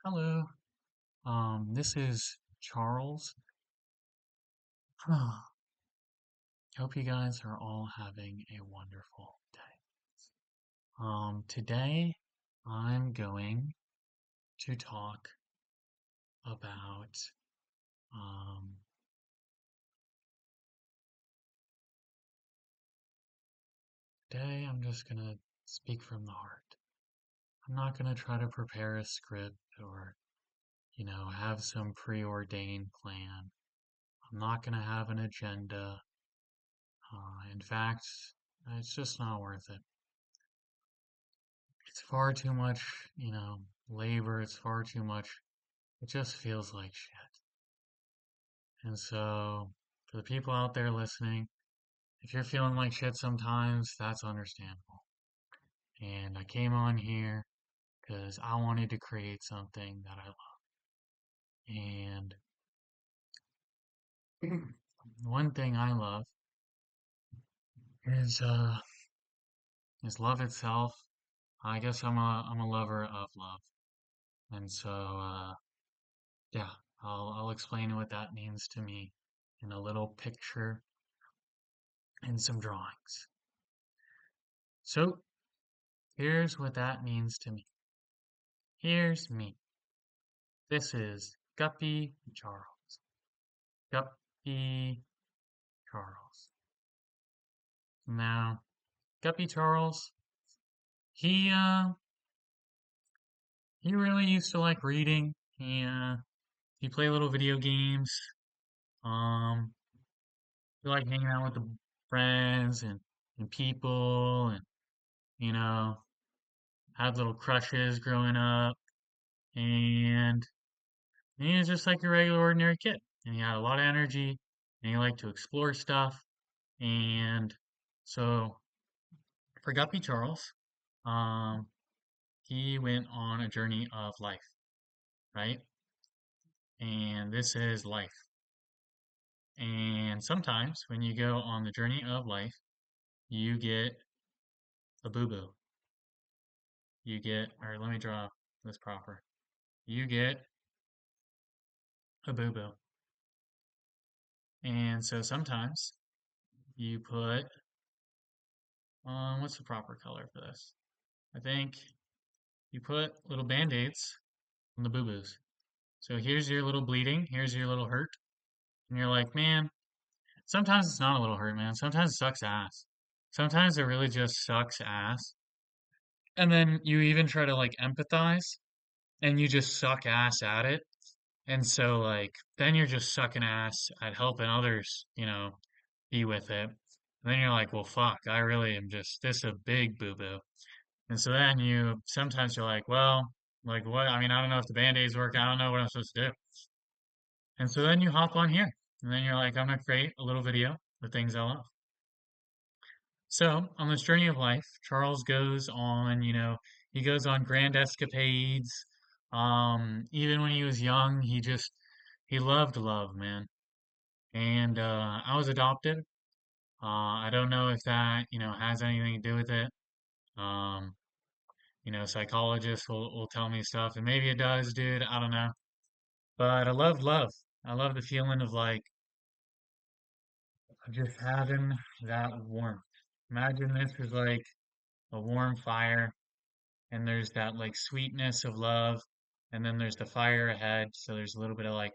Hello. This is Charles. Hope you guys are all having a wonderful day. Today I'm going to talk about, um, today I'm just gonna speak from the heart. I'm not gonna try to prepare a script or, have some preordained plan. I'm not gonna have an agenda. In fact, it's just not worth it. It's far too much, labor. It's far too much. It just feels like shit. And so, for the people out there listening, if you're feeling like shit sometimes, that's understandable. And I came on here because I wanted to create something that I love. And one thing I love is love itself. I guess I'm a lover of love. And so yeah, I'll explain what that means to me in a little picture and some drawings. So here's what that means to me. Here's me. This is Guppy Charles. Guppy Charles. Now, Guppy Charles, he uh he really used to like reading. He played little video games. Um, he liked hanging out with the friends and people and you know, had little crushes growing up and he was just like a regular ordinary kid. And he had a lot of energy and he liked to explore stuff. And so for Guppy Charles, um, he went on a journey of life, right? And this is life. And sometimes when you go on the journey of life, you get a boo-boo. You get, or let me draw this proper. You get a boo-boo. And so sometimes you put, what's the proper color for this? I think you put little band-aids on the boo-boos. So here's your little bleeding, here's your little hurt, and you're like, man, sometimes it's not a little hurt, man. Sometimes it sucks ass. Sometimes it really just sucks ass. And then you even try to like empathize and you just suck ass at it. And so like then you're just sucking ass at helping others, be with it. And then you're like, well, fuck, I really am just this is a big boo-boo. And so then you sometimes you're like, well, like what? I mean, I don't know if the band-aids work. I don't know what I'm supposed to do. And so then you hop on here. And then you're like, I'm gonna create a little video of things I love. So on this journey of life, Charles goes on, he goes on grand escapades. Even when he was young, he loved love, man. And I was adopted. I don't know if that, has anything to do with it. Um, psychologists will tell me stuff, and maybe it does, dude. I don't know. But I love love. I love the feeling of like just having that warmth. Imagine this is like a warm fire, and there's that like sweetness of love, and then there's the fire ahead, so there's a little bit of like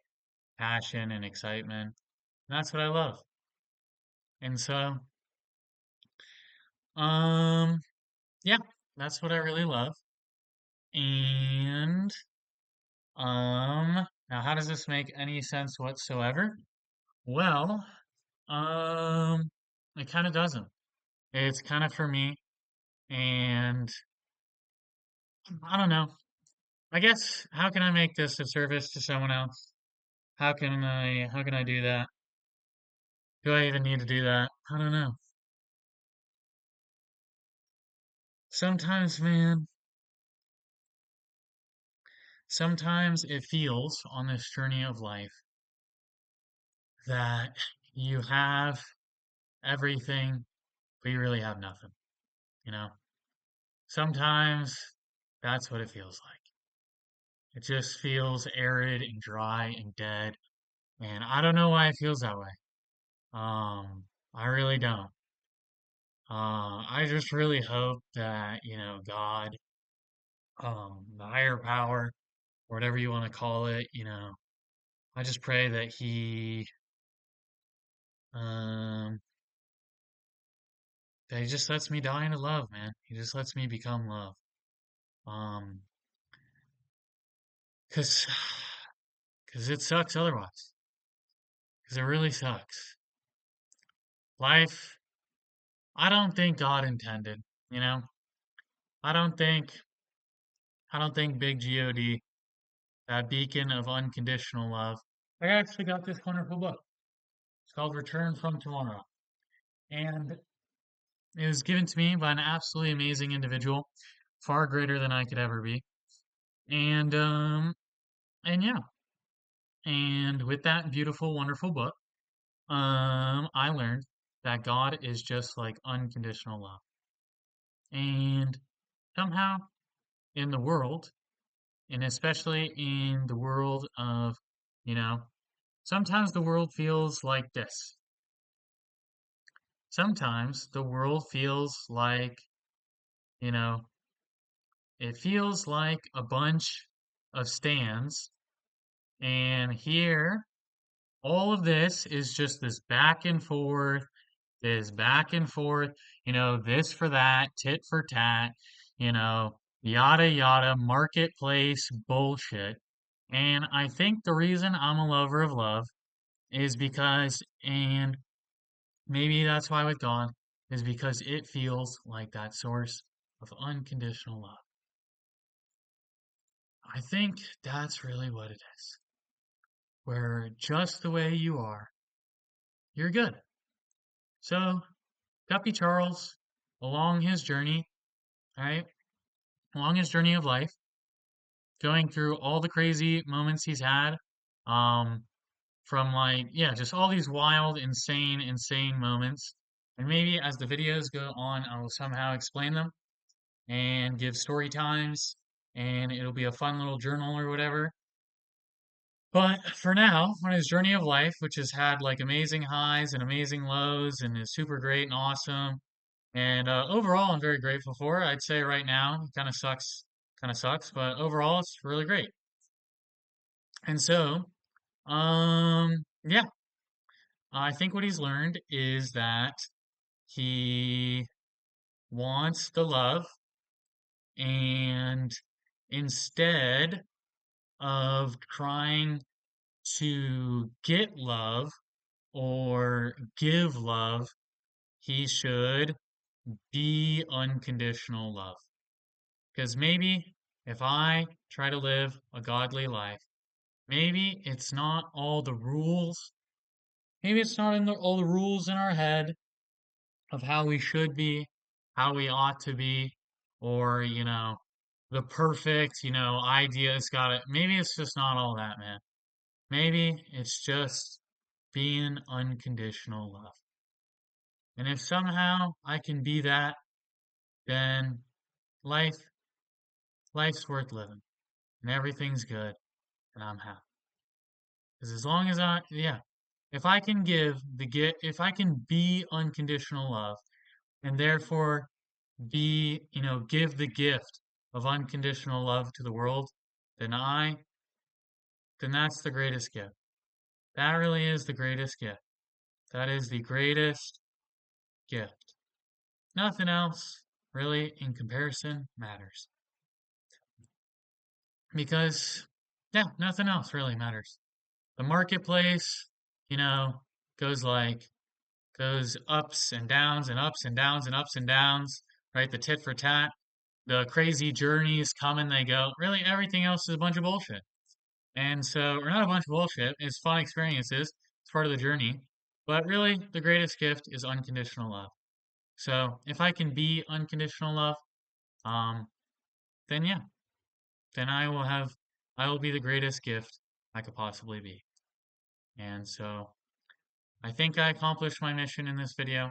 passion and excitement. And that's what I love. And so, um, yeah, that's what I really love. And now how does this make any sense whatsoever? Well, um, it kind of doesn't. It's kind of for me, and I don't know. I guess how can I make this a service to someone else? How can I do that? Do I even need to do that? I don't know. Sometimes, man, sometimes it feels on this journey of life that you have everything, but you really have nothing, you know? Sometimes that's what it feels like. It just feels arid and dry and dead. And I don't know why it feels that way. I really don't. I just really hope that, God, the higher power, or whatever you want to call it, I just pray that um, he just lets me die into love, man. He just lets me become love. Um, cause, cause it sucks otherwise. Cause it really sucks. Life, I don't think God intended, you know? I don't think, I don't think Big God, that beacon of unconditional love. I actually got this wonderful book. It's called Return from Tomorrow. And it was given to me by an absolutely amazing individual, far greater than I could ever be. And and yeah, and with that beautiful, wonderful book, I learned that God is just like unconditional love. And somehow in the world, and especially in the world of, you know, sometimes the world feels like this. Sometimes the world feels like, you know, it feels like a bunch of stands. And here, all of this is just this back and forth, this for that, tit for tat, yada yada, marketplace bullshit. And I think the reason I'm a lover of love is because, and maybe that's why with God, is because it feels like that source of unconditional love. I think that's really what it is. Where just the way you are, you're good. So, Guppy Charles, along his journey, right? Along his journey of life, going through all the crazy moments he's had, um, from like, yeah, just all these wild, insane moments. And maybe as the videos go on, I will somehow explain them and give story times, and it'll be a fun little journal or whatever. But for now, on his journey of life, which has had like amazing highs and amazing lows and is super great and awesome, and overall, I'm very grateful for it. I'd say right now, it kind of sucks, but overall, it's really great. And so, yeah, I think what he's learned is that he wants the love, and instead of trying to get love or give love, he should be unconditional love. Because maybe if I try to live a godly life, maybe it's not all the rules. Maybe it's not all the rules in our head of how we should be, how we ought to be, or, the perfect, idea has got it. Maybe it's just not all that, man. Maybe it's just being unconditional love. And if somehow I can be that, then life, life's worth living and everything's good and I'm happy. Because as long as yeah, if I can if I can be unconditional love and therefore give the gift of unconditional love to the world, then then that's the greatest gift. That really is the greatest gift. That is the greatest gift. Nothing else really in comparison matters. Because, yeah, nothing else really matters. The marketplace, you know, goes like, goes ups and downs and ups and downs and ups and downs, right? The tit for tat, the crazy journeys come and they go. Really, everything else is a bunch of bullshit. And so, or not a bunch of bullshit, it's fun experiences, it's part of the journey. But really, the greatest gift is unconditional love. So, if I can be unconditional love, um, then yeah, then I will be the greatest gift I could possibly be. And so, I think I accomplished my mission in this video.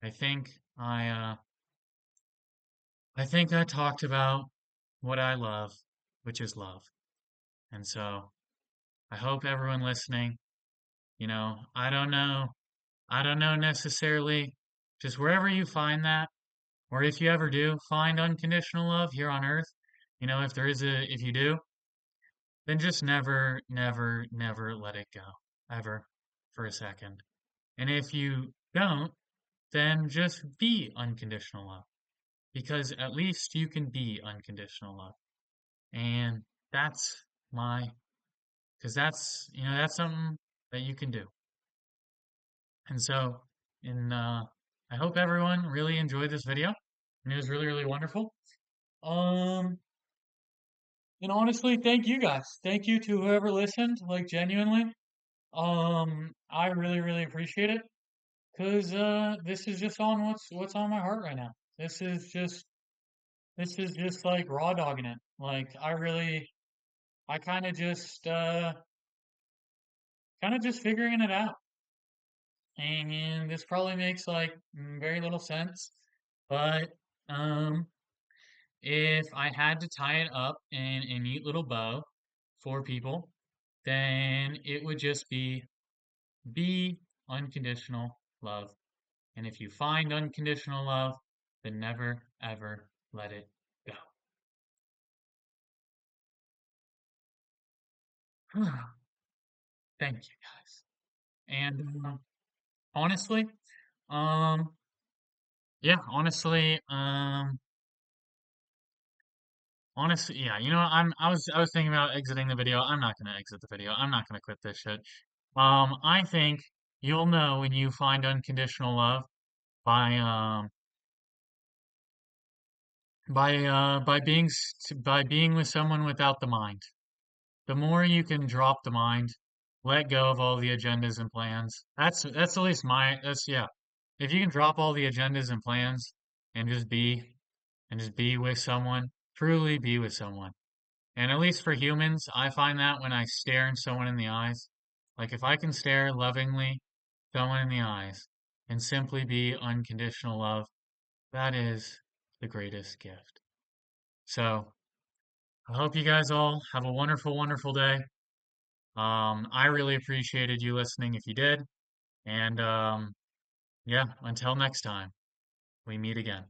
I think I, uh, I think I talked about what I love, which is love. And so I hope everyone listening, I don't know necessarily just wherever you find that, or if you ever do find unconditional love here on earth, if you do, then just never, never, never let it go. Ever for a second. And if you don't, then just be unconditional love. Because at least you can be unconditional love. And that's my, because that's something that you can do. And so, I hope everyone really enjoyed this video. And it was really, really wonderful. Um, and honestly, thank you guys. Thank you to whoever listened, like genuinely. I really, really appreciate it. Cause this is just on what's on my heart right now. This is just like raw dogging it. Like I kind of just figuring it out. And this probably makes like very little sense. But um if I had to tie it up in a neat little bow for people, then it would just be unconditional love. And if you find unconditional love, then never ever let it go. Thank you guys. And honestly, um, yeah, honestly, yeah, I was thinking about exiting the video. I'm not gonna exit the video. I'm not gonna quit this shit. I think you'll know when you find unconditional love by by being with someone without the mind. The more you can drop the mind, let go of all the agendas and plans. That's at least that's yeah. If you can drop all the agendas and plans and just be with someone, truly be with someone. And at least for humans, I find that when I stare in someone in the eyes, like if I can stare lovingly someone in the eyes and simply be unconditional love, that is the greatest gift. So I hope you guys all have a wonderful, wonderful day. I really appreciated you listening if you did. And yeah, until next time, we meet again.